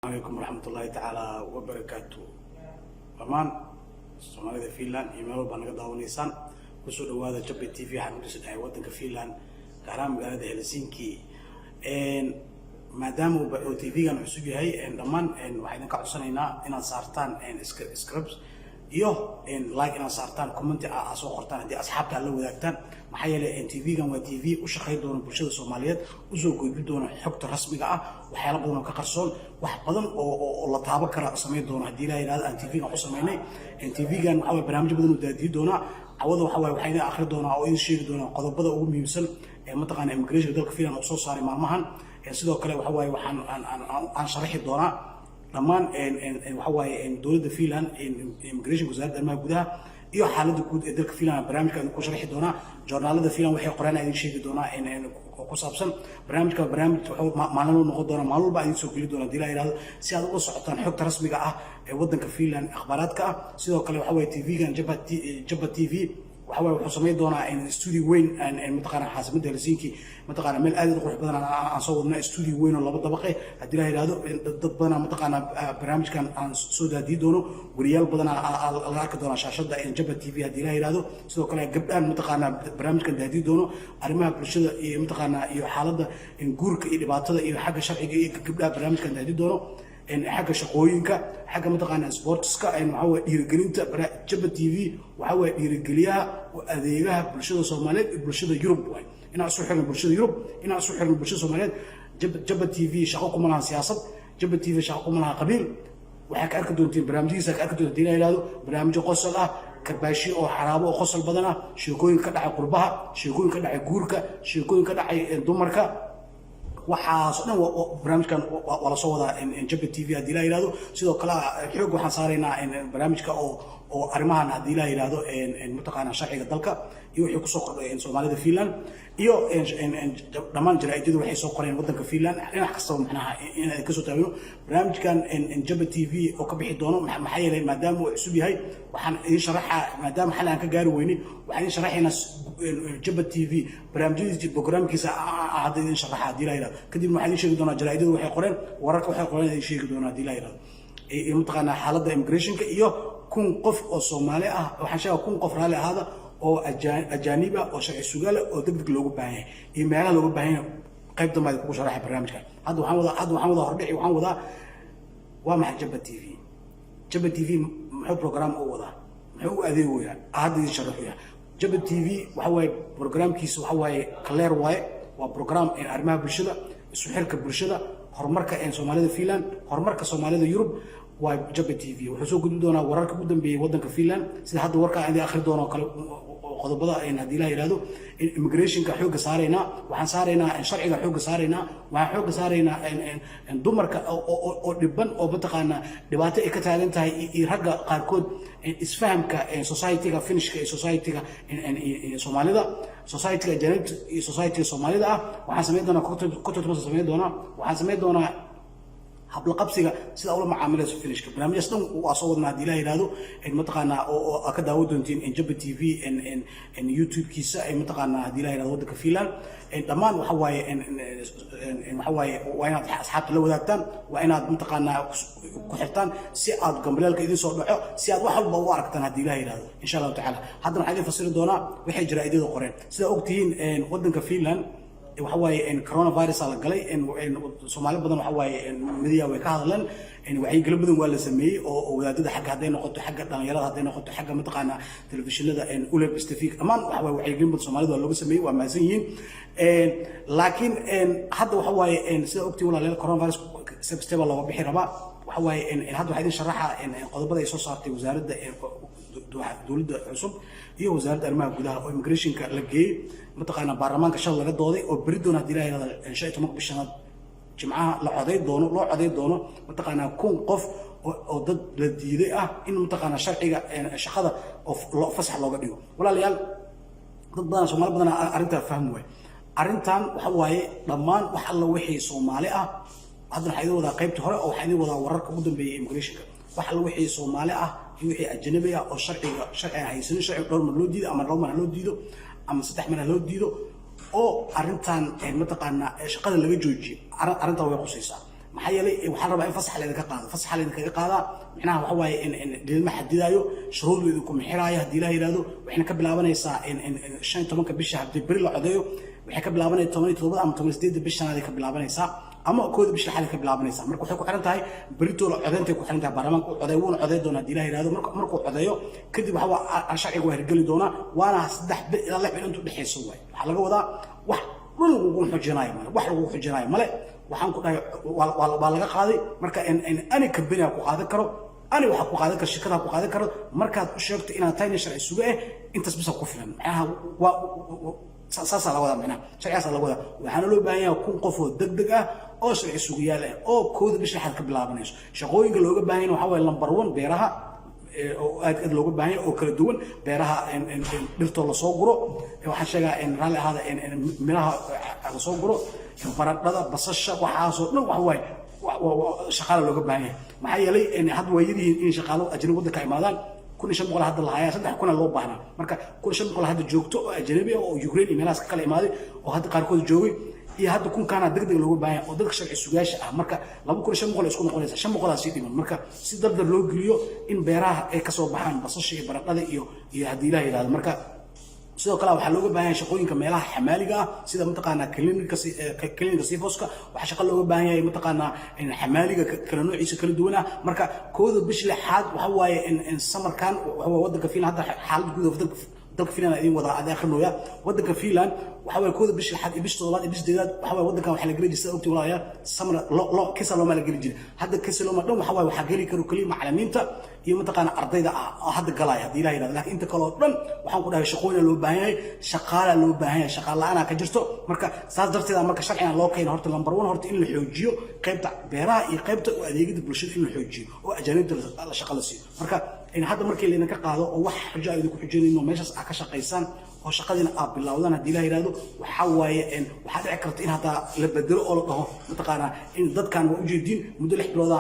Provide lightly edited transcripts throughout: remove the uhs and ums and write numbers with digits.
عليكم ورحمة الله تعالى وبركاته. أمان Soomaalida Finland iyo meel walba naga daawanaysan kusoo dhawaada Jabba TV waxaan u dhisahay wadanka Finland gaar ahaan magaalada Helsinki maadaama uu TV-gan cusub yahay dhammaan waxaan ka codsanaynaa inaad saartaan scripts iyo like inaad saartaan comment aad soo qortaan haddii asxaabta la wadaagtaan maxaa yeelay TV-gan waa TV u shaqeyn doona bulshada Soomaaliyeed u soo gudbin doona xogta rasmiga ah waxyaalo badan oo ka qarsoon wax badan oo la taaban kara sameyn doona haddii la yiraahdo aan TV-gan u sameynay TV-gan waxa way barnaamij badan u daadiyi doona awada waxa way waxayna akhri doona oo in sheegi doona qodobada ugu muhiimsan ee mataqaana immigration dalka Finland oo soo saaray maalmahan sidoo kale waxa way waxaan aan sharaxi doona dhammaan waxa way dawladda Finland immigration wasaaradda arrimaha gudaha iyo xaaladda guud ee dalka Finland barnaamijkan ku sharaxi doona joornaalada Finland waxay qoraan ay sheegi doona ku saabsan barnaamij maalin uu noqon doona maalin walba ay soo geli doona dilaa yiraahdo si aad u socotaan xogta rasmiga ah ee wadanka Finland akhbaraadka ah sidoo kale waxa way TV-gan Jabba TV waxa way wuxuu sameyn doonaa studio weyn mataqaana xaasimada Helsinki mataqaana meel aad u qurux badan aan soo wadnaa studio weyn oo laba dabaqe haddii la yiraahdo dad badan mataqaana barnaamijkan aan soo daadiyi doono wariyaal badan la arki doona shaashada Jabba TV haddii la yiraahdo sidoo kale gabdhaan mataqaana barnaamijkan daadiyi doono arrimaha bulshada iyo mataqaana iyo xaaladda guurka iyo dhibaatada iyo xagga sharciga iyo gabdhaha barnaamijkan daadiyi doono xagga shaqooyinka xagga mataqaana sportska waxa way dhiirigelinta Jabba TV waxa way dhiirigeliyaha adeegaha bulshada Soomaaliyeed iyo bulshada Yurub way inaan soo xirno bulshada Yurub inaan soo xirno bulshada Soomaaliyeed Jabba TV shaqo kuma laha siyaasad Jabba TV shaqo kuma laha qabiil waxa ka arki doontiin barnaamijyada ka arki doontiin diina ilaado barnaamijyo qosol ah karbaashi oo xaraabo oo qosol badan ah sheekooyin ka dhacay qurbaha sheekooyin ka dhacay guurka sheekooyin ka dhacay dumarka waxaas dhan barnaamijkan wala soo wada Jabba TV haddii la yiraahdo sidoo kale xoog waxaan saaraynaa barnaamijka oo arrimahan haddii la yiraahdo mataqaana sharciga dalka iyo wixii ku soo kordhay Soomaalida Finland iyo dhammaan jaraa'idadu waxay soo qoreen wadanka Finland dhinac kasta macnaha in ay ka soo taabino barnaamijkan Jabba TV oo ka bixi doono maxaa yeelay maadaama uu cusub yahay waxaan idin sharaxaa maadaama xal aan ka gaari weyni waxaan idin sharaxaynaa Jabba TV barnaamijyadiisa programkiisa hadda idin sharaxaa haddii la yiraahdo kadib waxaan idin sheegi doonaa jaraa'idadu waxay qoreen wararka waxay qoreen idin sheegi doonaa haddii la yiraahdo mataqaana xaaladda immigrationka iyo kun qof oo Soomaali ah waxaan sheegaa kun qof raali ahaada oo ajaanib ah oo sharci sugaal oo degdeg loogu baahan yahay iyo meelaha loogu baahan yahay qayb dambe ku sharaxay barnaamijkan hadda waxaan wada hordhici waxaan wadaa waa maxay Jabba TV muxuu program u wadaa muxuu u adeegoyaa hadda idin sharaxaya Jabba TV waxa way programkiisa waxa way clear way waa program arrimaha bulshada isu xirka bulshada horumarka Soomaalida Finland horumarka Soomaalida Yurub waa Jabba TV wuxuu soo gudbin doonaa wararka ugu dambeeyay wadanka Finland sida hadda warka aan akhri doono kale qodobada haddii la yiraahdo immigrationka xooga saaraynaa waxaan saaraynaa sharciga xooga saaraynaa waxaan xooga saaraynaa dumarka oo dhiban oo mataqaana dhibaato ay ka taagan tahay iyo ragga qaarkood isfahamka society-ga Finnish-ka iyo society-ga Soomaalida society-ga janib iyo society-ga Soomaalida ah waxaan sameyn doonaa waxaan sameyn doonaa habla qabsiga sida ula macaamilayso Finnish-ka barnaamijyada dhan waa soo wadnaa haddii la yiraahdo mataqaana oo ka daawo doontiin Jabba TV YouTube-kiisa mataqaana haddii la yiraahdo wadanka Finland dhammaan waxa waaye waa inaad asxaabta la wadaagtaan waa inaad mataqaana ku xirtaan si aad gambaleelka idin soo dhaco si aad wax walba u aragtaan haddii la yiraahdo insha Allah taala haddana waxaan idin fasiri doonaa wixii jaraa'idada qoreen sida ogtihiin wadanka Finland waxa waaye coronavirus la galay Soomaali badan waxa waaye media way ka hadlaan waxay galab badan waa la sameeyay oo wadaadada xagga haday noqoto xagga dhalinyarada haday noqoto xagga mataqaana telefishinada uleb istifiq amaan waxa waaye waxay galab Soomaalida looga sameeyay waa maasan yihiin laakiin hadda waxa waaye sida ogtii walaalayaal coronavirus stable looga bixi rabaa waxa waaye hadda waxa idin sharaxa qodobada ay soo saartay wasaaradda dawladda cusub iyo wasaaradda arrimaha gudaha oo immigrationka la geeyay mataqaana baarlamaanka shal laga dooday oo bari doona haddii la yiraahdo 15 bishanaad jimcaha loo coday doono mataqaana kun qof oo dad la diiday ah in mataqaana sharciga shaqada oo fasax looga dhigo walaalayaal dad badan Soomaali badan arrinta fahmo way arrintan waxa waaye dhammaan wax alla wixii Soomaali ah haddana waxay wadaa qaybta hore oo waxay wadaa wararka ugu dambeeyay immigration-ka wax alla wixii Soomaali ah iyo wixii ajnabi ah oo sharci haysan sharci dhowr mar loo diido ama dhowr mar loo diido ama saddex mar loo diido oo arrintan mataqaana shaqada laga joojiyo arrintan way qusaysaa maxaa yeelay waxaan rabaa in fasax leedka qaado fasax leedka qaada macnaha waxa waaye in dilma xadidayo shuruudeedu ku mixiraayo hadii la yiraahdo waxayna ka bilaabanaysaa in 15 bisha hadii bari la codeeyo waxay ka bilaabanaysaa 17 ama 18 bisha ka bilaabanaysaa ama kooda bisha xalay ka bilaabanaysaa marka waxay ku xiran tahay barito la codeynta ku xiran tahay baarlamaanka uu codeeyo wuuna codeey doona hadii la yiraahdo markuu codeeyo kadib waxa sharciga waa hirgeli doona waana 3 ilaa 6 bil intuu dhaxayso waxa laga wadaa wax lagu xujinaayo wax lagu xujinaayo male waxaan ku dhahay waa laga qaaday marka in ani company ku qaadan karo ani waxa ku qaadan karo shirkada ku qaadan karo markaad u sheegto inaad tahay sharci suga intaas bis ku filan macnaha waa saasa la wada macnaha sharciyaas la wada waxaan loo baahan yahay kun qof oo degdeg ah oo sharci sugayaal ah oo kooda bisha xad ka bilaabanayso shaqooyinka looga baahan yahay waxa way number 1 beeraha oo aad looga baahan yahay oo kala duwan beeraha dhirto la soo guro waxaan sheegaa in raali ahada miraha la soo guro baradhada basasha waxaas oo dhan wax way shaqaale looga baahan yahay maxaa yeelay in had waydiin in shaqaalo ajnabi waddanka imaadaan kun shan boqol hadda la hayaa saddex kun loo baahnaa marka kun shan boqol hadda joogto oo ajnabi oo Ukraine iyo meelahaas ka kala imaaday oo hadda qaarkood joogay iyo hadda kun kana degdeg looga baahan yahay oo dadka sharci sugaasha ah marka 2500 isku noqonaysa 500 si dhiman marka si dardar loo geliyo in beeraha ay ka soo baxaan basasha iyo baradhada iyo hadii la yiraahdo marka sidoo kale waxa looga baahan yahay shaqooyinka meelaha xamaaliga ah sida mataqaana klinika sifoska waxa shaqo looga baahan yahay mataqaana in xamaaliga kala noociisa kala duwan ah marka kooda bish lixaad waxa waaye in samarkan waxa wadanka Finland hadda xaalad guud wadanka dalka Finland ay wada adeeqnooya wadanka Finland waxa way kooda bish lixaad bish toddobaad bish deedaad waxa way wadanka waxa la galay jisada ogti walaaya samar lo kisa loo mala gali jiray hadda kisa loo ma dhan waxa way waxa gali karo kaliya macallimiinta iyo mataqaana ardayda hadda galaya hadii la yiraahdo laakiin inta kale oo dhan waxaan ku dhahay shaqooyin loo baahan yahay shaqaale loo baahan yahay shaqaale la'aan ka jirto marka saas darteed marka sharciyan loo keenay horta number 1 horta in la xoojiyo qaybta beeraha iyo qaybta adeegyada bulshada in la xoojiyo oo ajaanibta la shaqo la siiyo marka in hadda markii la ka qaado oo wax xujo ay ku xujinayno meeshaas ka shaqaysan oo shaqadina aad bilowdaan hadii la yiraahdo waxa waaye in waxa dhici karta in hada la bedelo oo la dhaho mataqaana in dadkan waa u jeedin muddo 6 bilood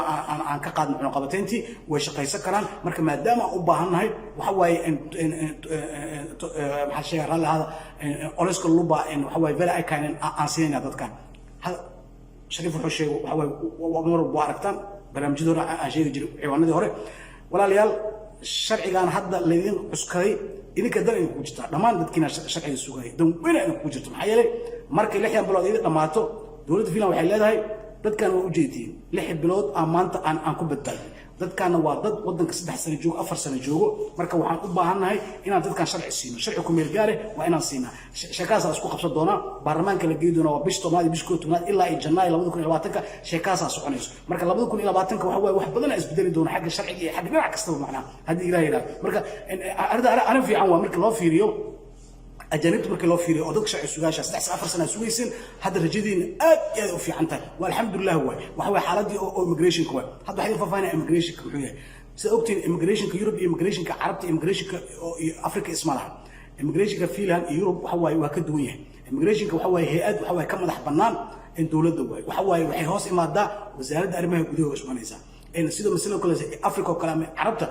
aan ka qaadno qabateyntii way shaqaysan karaan marka maadaama u baahannahay waxa waaye in waxa sheegay raali hada oliska luba in waxa waaye very icon aan siinayna dadkan shariif wuxuu sheegay waxa waaye mar buu aragtaan barnaamijyada aan sheegi jiray ciwaanadii hore walaalayaal sharcigan hadda leedin cuskaday idinka dan ay ku jirtaa dhamaan dadkina sharciga sugay dan weyn ay ku jirto maxaa yeelay markay 6 bilood ay dhamaato dawladda Finland waxay leedahay dadkan waa u jeediyeen 6 bilood maanta aan ku badbaadin dadkana waa dad wadanka 3 sano joogo 4 sano joogo marka waxaan u baahannahay inaan dadkan sharci siino sharci ku meel gaar waa inaan siinaa sheekaas isku qabsan doona baarlamaanka la geeyo doona waa bish toomaad bish ko toomaad ilaa Janaayo 2020 sheekaas soconayso marka 2020 waxa way wax badan isbedeli doona xagga sharciga iyo xagga dhinac kasta macnaha hadii ilaahay marka arrin fiican waa marka loo fiiriyo أجانب مركي لو فيري أو دكش عسوقاش أستحس أفر سنة سويسن هذا الرجدين في عنته والحمد لله هو وهو حالتي أو إميجريشن كوا هذا حين ففانا إميجريشن كحويه سأقتين إميجريشن كيوروب إميجريشن كعربتي إميجريشن كأفريقيا اسمها إميجريشن كفيلان يوروب وحوي وكدوية إميجريشن كحوي هيئات وحوي كم مدح بنان إن دولة دواي وحوي وحي هوس إما دا وزارة أرميه بديه وشمانيسا إن سيدو مثلا كل أفريقيا كلام عربته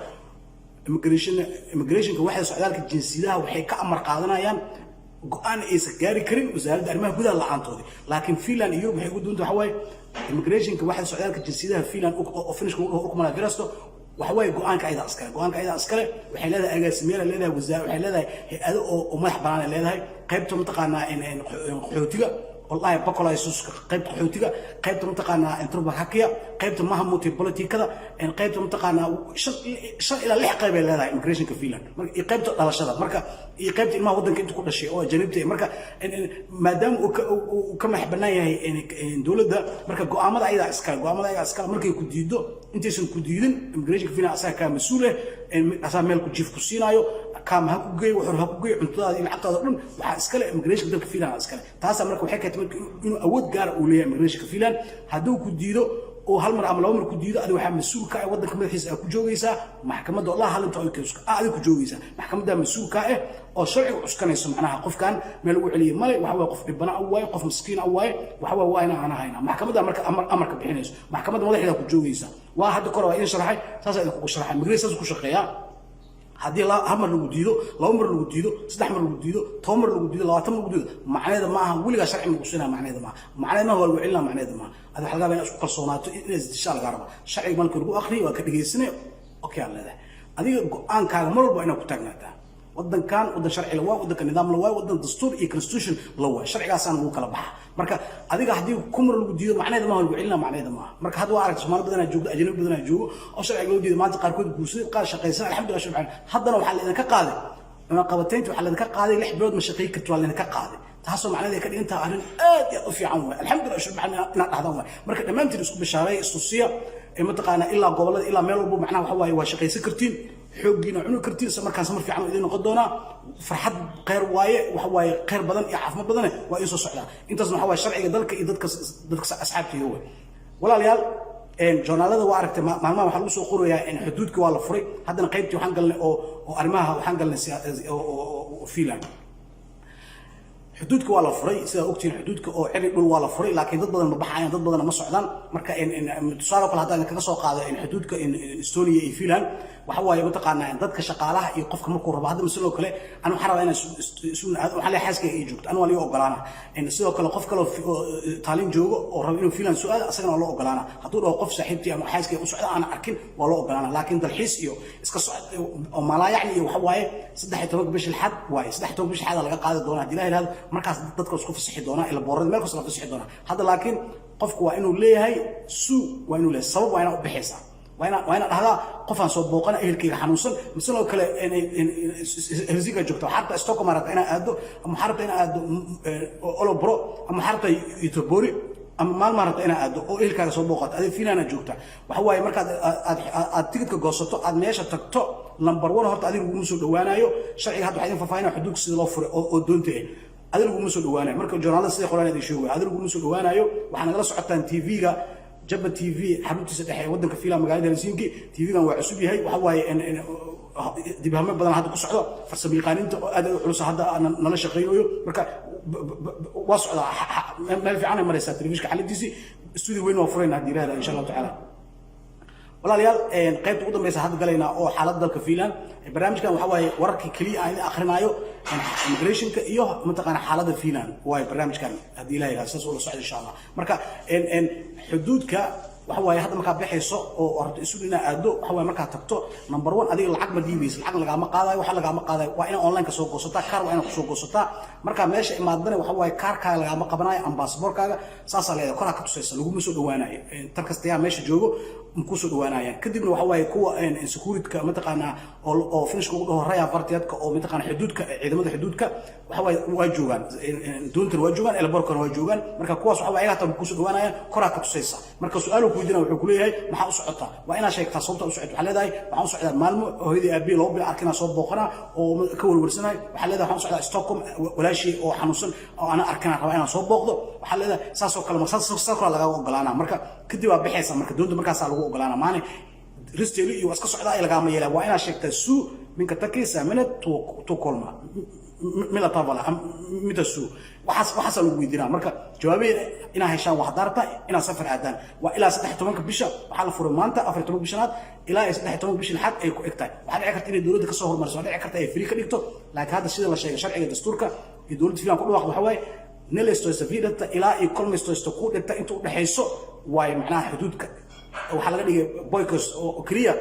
immigration ka waxa socdaalka jinsiyadaha waxay ka amar qaadanayaan go'aan ay gaari karin wasaaradda arrimaha gudaha la'aantoodii laakiin Finland iyo waxay u doonto waxa way immigration ka waxa socdaalka jinsiyadaha Finland oo finish ku kuma firasto waxa way go'aanka ayda askare waxay leedahay agaasimeyaal leedahay wasaarad waxay leedahay hay'ado oo madax banaan leedahay qaybta mutaqaana in qaxootiga والله بقول يسوس قيبت حوتيجا قيبت منطقة انتربة حكية قيبت مهموتي بوليتيكا إن قيبت منطقة شن إلى لح قيبة هذا إميجريشن كفيلان قيبت على شرط مركا قيبت ما ودن كنت كل شيء أو جنبتي مركا ما دام وكم حبنا يعني دولة ده مركا قامة أيضا أسكال مركا يكوديدو أنت سن كوديدن إميجريشن كفيلان أسا كمسؤولة أسا ملك جيف كوسينايو كام هكوجي وحر هكوجي عندها إن حتى ضمن وحاسكال إميجريشن ده كفيلان أسكال تاسع مركا وحكي إنه أود جار أولياء إميجريشن كفيلان هدو كوديدو oo hal mar ama laba mar ku diido adiga waxa mas'uul ka ah wadanka madaxiisa ku joogaysaa maxkamadda Allah halinta ay adiga ku joogaysaa maxkamadda mas'uul ka ah oo sharciga cuskanayso macnaha qofkan meel uu celiyo male waxa waa qof dhibana u waay qof miskiin u waay waxa waa waayna aan hayna maxkamadda marka amarka bixinayso maxkamadda madaxda ku joogaysaa waa hadda kor waa in sharaxay saas ay ku sharaxay migrations ku shaqeeyaa haddii hal mar lagu diido laba mar lagu diido saddex mar lagu diido toban mar lagu diido 20 mar lagu diido macnaheedu ma aha weligaa sharci ma kusinaa macnaheedu ma macnaheedu waa lagu celinaa macnaheedu ma hada waxa laga yaabaa isku kalsoonaato inaad isdishaa laga rabaa sharciga marka lagu akhriyo waa ka dhageysanay okay aan leedahay adiga go'aankaaga mar walba inaad ku taagnaataa wadankan wadan sharci la waa wadanka nidaam la waa wadan dastuur iyo constitution la waa sharcigaasaan lagu kala baxa marka adiga hadii kumar lagu diido macnaheedu ma lagu celinaa macnaheedu ma marka hadda waa aragtay Soomaali badan joogto ajnabi badan joogo oo sharciga loo diido maanta qaarkood guursaday qaar shaqaysan alxamdulillah subhanahu haddana waxa la idinka qaaday ama qabateynta waxa la idinka qaaday 6 bilood ma shaqeey karto waa la idinka qaaday taasoo macnaheedu ka dhigantaa arrin aad iyo u fiican waa alxamdulillah subhanahu ina dhahdaan waa marka dhamaantiin isku bishaaray istusiya ee mataqaana ilaa gobolada ilaa meel walba macnaha waxa waaye waa shaqaysan kartiin xooggiina cunu kartiin markaan samar fiican idin noqon doona farxad qeyr waaye waxa waaye qeyr badan iyo caafimaad badan waa in soo socdaa intaasna waxa waaye sharciga dalka iyo dadka asxaabtiga way walaalayaal journalada waa aragtay maalmaha waxa lagu soo qorayaa in xuduudka waa la furay haddana qaybtii waxaan galnay oo arrimaha waxaan galnay oo fiilan xuduudka waa la furay sida ogtiin xuduudka oo xilli dhul waa la furay laakiin dad badan ma baxayaan dad badan ma socdaan marka tusaale kale haddaan kaga soo qaado in xuduudka Estonia iyo Finland waxa waaye mataqaanaa dadka shaqaalaha iyo qofka markuu rabo hadda sidoo kale anu waxaan rabaa inaan waxa la xaaska ay joogto anu wali ogolaana in sidoo kale qof kale taalin joogo oo rabo inuu Finland su'aal asagana loo ogolaana hadduu dhaho qof saaxiibtii ama xaaska u socda aan arkin waa loo ogolaana laakiin dalxiis iyo iska socod oo malaayacni iyo waxa waaye 13 bisha xad waaye 13 bisha xad laga qaadi doona hadii la yiraahdo markaas dadka isku fasaxi doona ila boorada meel kasta la fasaxi doona hadda laakiin qofku waa inuu leeyahay waa inuu leeyahay sabab waa inuu u bixisa waa ina dhahdaa qof aan soo booqana ehelkayga xanuunsan misaloo kale herziga joogto xarta Stockholm marata ina aado ama xarta ina aado Olobro ama xarta Itobori ama maal marata ina aado oo ehelkaaga soo booqato adii Finland joogta waxa waaye marka aad tigidhka goosato aad meesha tagto number 1 horta adigu ugu soo dhawaanayo sharciga hadda waxa idin faahfaahinaa xuduudka sida loo furay oo doonta adigu ugu soo dhawaanayo marka journalada sida qoraan ay sheegay adigu ugu soo dhawaanayo waxa nagala socotaan TV-ga Jabba TV xaruntiisa dhexe wadanka Finland magaalada Helsinki TV-gan waa cusub yahay waxa waaye dibahame badan hadda ku socdo farsamo yaqaaninta oo aad u culus hadda nala shaqeynayo marka waa socda meel fiican ay maraysaa telefishinka xaladiisi studio weyn oo furayna hadii raada insha Allah taala walaalayaal qaybta ugu dambaysa hadda galayna oo xaalada dalka Finland barnaamijkan waxa waaye wararkii kaliya aan akhrinayo immigrationka iyo mataqaana xaalada Finland waaye barnaamijkan hadii la yiraahdo saas oo la socdo insha Allah marka xuduudka waxa waaye hadda marka bixayso oo horta isuulina aado waxa waaye marka tagto number 1 adiga lacag ma diibayso lacag laga ma qaadayo waxa laga ma qaadayo waa in online ka soo goosataa kaar waa in ku soo goosataa marka meesha imaadana waxa waaye kaarkaaga laga ma qabanayo ama baasaboorkaaga saas leeyahay kor ka tusaysa lagu soo dhawaanayo tar kasta yaa meesha joogo ku soo dhawaanayaan kadibna waxa waaye kuwa security-ka mataqaana oo finishka ugu horeeya fartiyadka oo mataqaana xuduudka ciidamada xuduudka waxa waaye waa joogan doontan waa joogan elborkan waa joogan marka kuwaas waxa waaye hata ku soo dhawaanayaan kor ka tusaysa marka su'aal ku weydiina wuxuu ku leeyahay maxaa u socota waa ina sheegtaa sababta u socoto waxa leedahay waxaan u socdaa maalmo hooyadii aabi loo bil arkina soo booqana oo ka warwarsanay waxa leedahay waxaan u socdaa Stockholm walaashii oo xanuunsan oo ana arkina raba inaan soo booqdo waxa leedahay saas oo kale saas kale laga ogolaana marka kadib waa bixaysa marka doonta markaas lagu ogolaana maana risteli iyo iska socdaa ay laga ma yeelaa waa ina sheegtaa suu minka takisa minad to kolma mila tabala mitasu waxaas lagu weydiinaa marka jawaabeen ina heshaan wax daarta ina safar aadaan waa ilaa 13 bisha waxa la furay maanta 14 bishanaad ilaa 13 bisha xad ay ku egtahay waxa dhici karta in dawladda ka soo hormarso dhici karta ay free ka dhigto laakiin hadda sida la sheegay sharciga dastuurka iyo dawladda Finland ku dhawaaq waxa waaye nelesto safiirada ilaa ay kolmesto ku dhigta inta u dhaxayso way macnaha xuduudka waxa laga dhigay boykos oo kaliya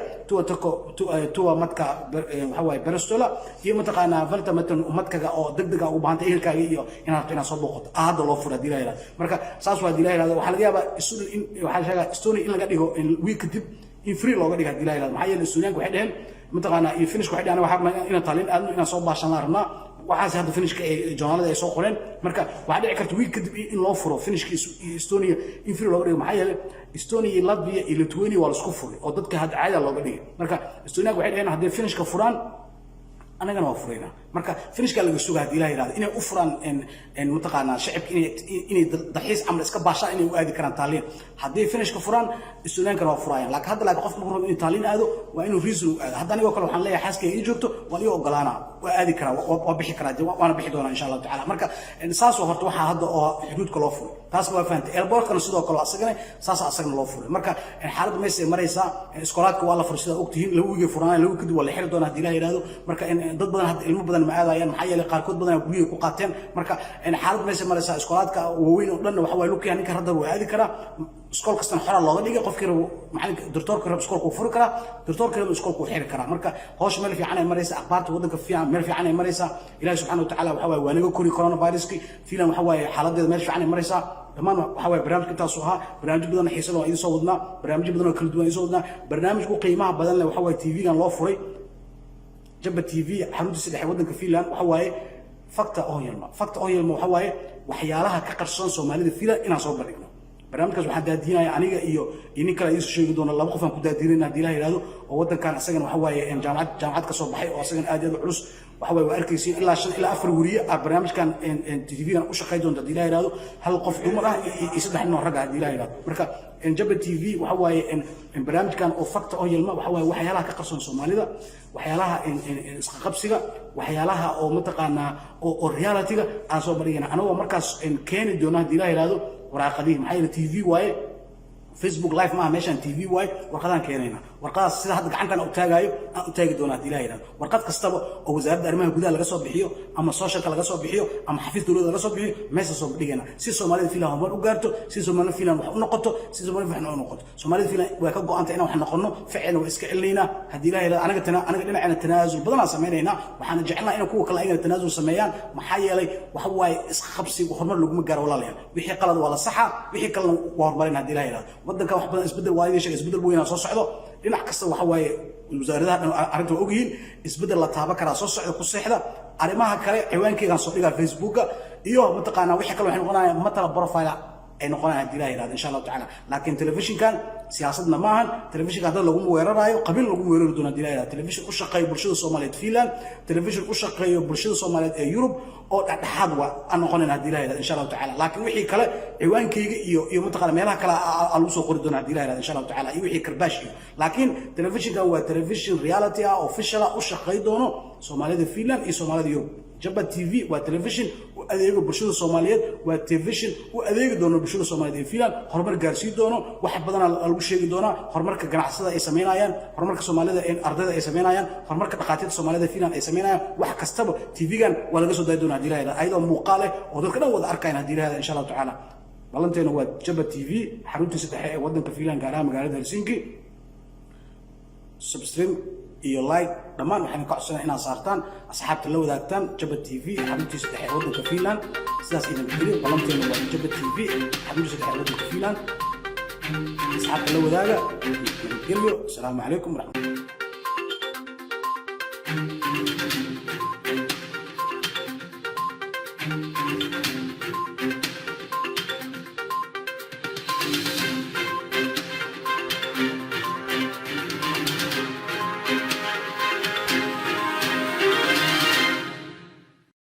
tuwa madka waxa waaye Bristol iyo mataqaana falta matan umadkaga oo degdeg ah u baahantay ehelkaaga iyo inaad soo booqato hadda loo furo diilayna marka saas waa diilayna waxa laga yaabaa in waxa sheega Estonia in laga dhigo in week dib in free looga dhigo diilayna maxay yeelay Estoniaanku waxay dhaheen mataqaana in finish waxay dhaheen waxa in talin aadno in soo baashan arna waxaas hadda finishka ee journalada ay soo qoreen marka waxa dhici karta week kadib in loo furo finishka Estonia in free looga dhigo maxay yeelay Estonia iyo Latvia iyo Lithuania waa la isku furay oo dadka hadda caadi looga dhigay marka Estonia waxay dhaheen hadii finishka furaan anagana waa furayna marka finishka laga sugaa hadii ilaahay yiraahdo inay u furaan mutaqaana shacabka inay dalxiis amal iska baashaan inay u aadi karaan taaliin hadii finishka furaan isuuleenka waa furayaan laakiin hadda qofka markuu rabo inuu taaliin aado waa inuu reason u aado hadda aniga kale waxaan leeyahay xaaskayga ii joogto waa liyo ogolaana waa aadi karaa waa bixi karaa waana bixi doonaa insha Allah taala marka saas oo horta waxa hadda oo xuduudka loo furay taas waa faantay airportkana sidoo kale asagana loo furay marka xaaladdu meesha maraysa iskoolaadka waa la furay sida ogtihiin lagu wigi furaan lagu kadib waa la xiri doonaa hadii ilaahay yiraahdo marka dad badan hadda ilmo badan ma aadayaan maxay yeelay qaarkood badan guriga ku qaateen marka xaalad meesha maraysa iskoolaadka waaweyn oo dhan waxa way luqiyaan ninka radar waa aadi kara iskool kasta xora looga dhigay qofkii rabo macalinka doctorka rabo iskoolku furi kara doctorka rabo iskoolku xiri kara marka hoosh meel fiican ay maraysa akhbaarta wadanka fiican meel fiican ay maraysa ilaahay subhanahu wa ta'ala waxa way waanaga kori coronaviruski fiilan waxa way xaaladeeda meel fiican ay maraysa dhamaan waxa way barnaamijka taas oo barnaamij badan xiiso loo soo wadnaa barnaamij badan oo kala duwan soo wadnaa barnaamijku qiimaha badan leh waxa way TV-gan loo furay jabba TV xaruntiisa dhexe wadanka Finland waxa waaye fakta oo yelma waxa waaye waxyaalaha ka qarsoon Soomaalida Finland inaan soo bandhigno barnaamijkaas waxaan daadinaya aniga iyo in kale ay sheegi doona laba qof aan ku daadinayna hadii la yiraahdo oo wadankan asagana waxa waaye jaamacad ka soo baxay oo asagana aad iyo culus waxa way arkaysiin ilaa 5 ilaa 4 wariye barnaamijkan TV-gan u shaqeey doonta hadii la yiraahdo hal qof dumar ah iyo 3 nin rag ah hadii la yiraahdo marka jabba TV waxa waaye barnaamijkan oo fakta oo yelma waxa waaye waxyaalaha ka qarsoon Soomaalida waxyaalaha isqa qabsiga waxyaalaha oo mataqaana oo reality-ga aan soo barigana anagoo markaas keeni doona hadii la yiraahdo waraaqadii maxay TV waaye Facebook live ma meeshan TV waaye warqadaan keenayna warqadaas sida hadda gacantan u taagayo aan u taagi doonaa hadii la yiraahdo warqad kastaba oo wasaaradda arrimaha gudaha laga soo bixiyo ama socialka laga soo bixiyo ama xafiis dawladda laga soo bixiyo meesha soo dhigana si Soomaalida Finland horumar u gaarto si Soomaalida Finland wax u noqoto si Soomaalida wax u noqoto Soomaalida Finland way ka go'aantay inaan wax noqono ficilna waa iska celinayna hadii la yiraahdo anaga dhinacana tanaasul badan sameeynayna waxaan jecelnahay in kuwa kale ay tanaasul sameeyaan maxaa yeelay waxa way iska qabsi horumar lagu ma gaaro walaalayaal wixii qalad waa la saxa wixii kalena waa horumarin hadii la yiraahdo wadanka wax badan isbedel waa yeeshay isbedel weyn soo socdo dhinac kasta waxa waaye wasaaradaha arinta og yihiin isbedel la taaba kara soo socdo ku seexda arimaha kale ciwaankeyga soo dhigaa Facebook iyo mataqaana wixii kale waxay noqonayaan matala profile ay noqonayaan hadii la yiraahdo insha Allah taala laakiin television-kan siyaasadna ma ahan television hadda lagu weerarayo qabiil lagu weerari doona hadii la yiraahdo television u shaqeeyo bulshada Soomaaliyeed Finland television u shaqeeyo bulshada Soomaaliyeed ee Europe oo dhaxad waa aan noqonayna hadii la yiraahdo insha Allah taala laakiin wixii kale ciwaankeyga iyo mataqaana meelaha kale aan u soo qori doona hadii la yiraahdo insha Allah taala iyo wixii karbaash laakiin television-kan waa television reality official u shaqeeyo doono Soomaalida Finland iyo Soomaalida Europe jabba TV waa television u adeego bulshada Soomaaliyeed waa television u adeegi doono bulshada Soomaaliyeed ee Finland horumar gaarsiin doono wax badan lagu sheegi doona horumarka ganacsiga ay sameynayaan horumarka Soomaalida ee ardayda ay sameynayaan horumarka dhaqaatiirta Soomaalida Finland ay sameynayaan wax kastaba TV-gan waa laga soo daay doona hadii la yiraahdo ayadoo muuqaal oo dadka dhan wada arkayna hadii la yiraahdo insha Allah taala balanteena waa jabba TV xaruntiisa dhexe ee wadanka Finland gaar ahaan magaalada Helsinki subscribe iyo like dhamaan waxaan ka codsanayaa inaad saartaan asxaabta la wadaagtaan jabba TV xaruntiisa dhexe ee wadanka Finland sidaas idin geliyo balanteena waa jabba TV xaruntiisa dhexe ee wadanka Finland asxaabta la wadaaga geliyo assalaamu calaykum waraxmatullahi